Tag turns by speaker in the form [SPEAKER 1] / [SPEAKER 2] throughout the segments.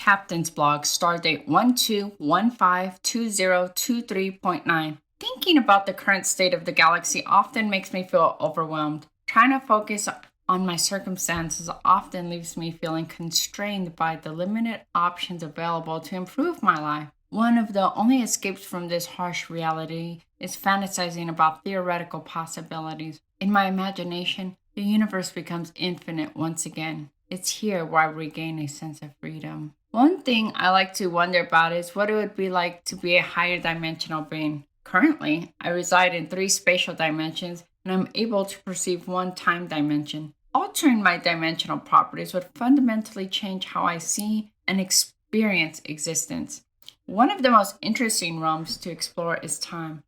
[SPEAKER 1] Captain's blog, Stardate 12152023.9. Thinking about the current state of the galaxy often makes me feel overwhelmed. Trying to focus on my circumstances often leaves me feeling constrained by the limited options available to improve my life. One of the only escapes from this harsh reality is fantasizing about theoretical possibilities. In my imagination, the universe becomes infinite once again. It's here where I regain a sense of freedom. One thing I like to wonder about is what it would be like to be a higher dimensional being. Currently, I reside in 3 spatial dimensions and I'm able to perceive 1 time dimension. Altering my dimensional properties would fundamentally change how I see and experience existence. One of the most interesting realms to explore is time.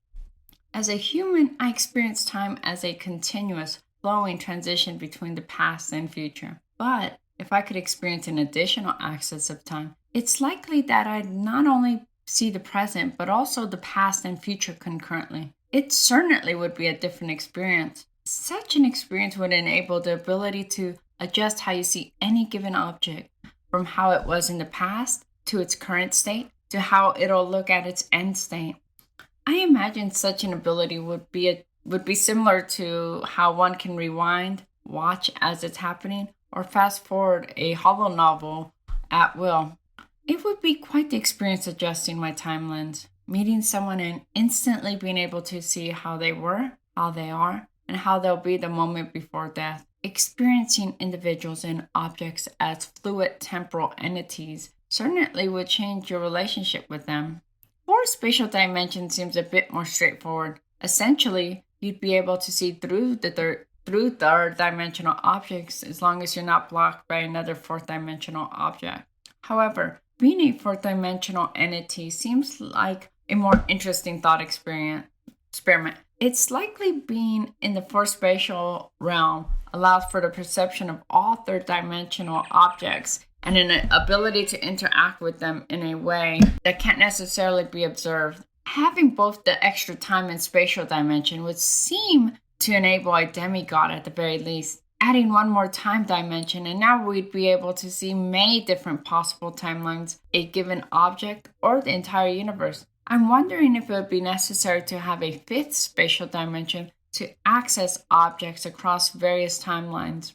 [SPEAKER 1] As a human, I experience time as a continuous, flowing transition between the past and future. But if I could experience an additional access of time, it's likely that I'd not only see the present, but also the past and future concurrently. It certainly would be a different experience. Such an experience would enable the ability to adjust how you see any given object, from how it was in the past to its current state to how it'll look at its end state. I imagine such an ability would be similar to how one can rewind, watch as it's happening, or fast forward a hollow novel at will. It would be quite the experience adjusting my time lens, meeting someone and instantly being able to see how they were, how they are, and how they'll be the moment before death. Experiencing individuals and objects as fluid temporal entities certainly would change your relationship with them. 4 spatial dimensions seems a bit more straightforward. Essentially, you'd be able to see through third dimensional objects as long as you're not blocked by another 4th dimensional object. However, being a 4th dimensional entity seems like a more interesting thought experiment. It's likely being in the 4th spatial realm allows for the perception of all 3rd dimensional objects and an ability to interact with them in a way that can't necessarily be observed. Having both the extra time and spatial dimension would seem to enable a demigod at the very least. Adding 1 more time dimension, and now we'd be able to see many different possible timelines, a given object, or the entire universe. I'm wondering if it would be necessary to have a 5th spatial dimension to access objects across various timelines.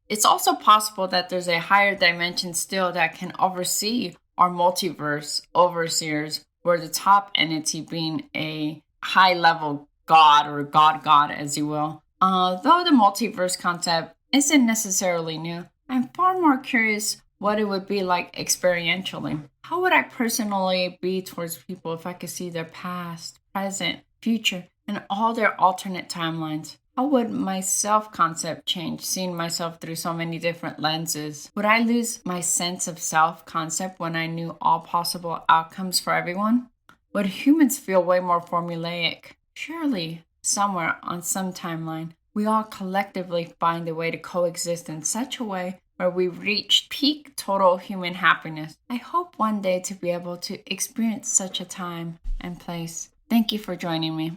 [SPEAKER 1] It's also possible that there's a higher dimension still that can oversee our multiverse overseers, where the top entity being a high-level god or god as you will. Though the multiverse concept isn't necessarily new, I'm far more curious what it would be like experientially. How would I personally be towards people if I could see their past, present, future, and all their alternate timelines? How would my self-concept change, seeing myself through so many different lenses? Would I lose my sense of self-concept when I knew all possible outcomes for everyone? Would humans feel way more formulaic? Surely, somewhere on some timeline, we all collectively find a way to coexist in such a way where we reach peak total human happiness. I hope one day to be able to experience such a time and place. Thank you for joining me.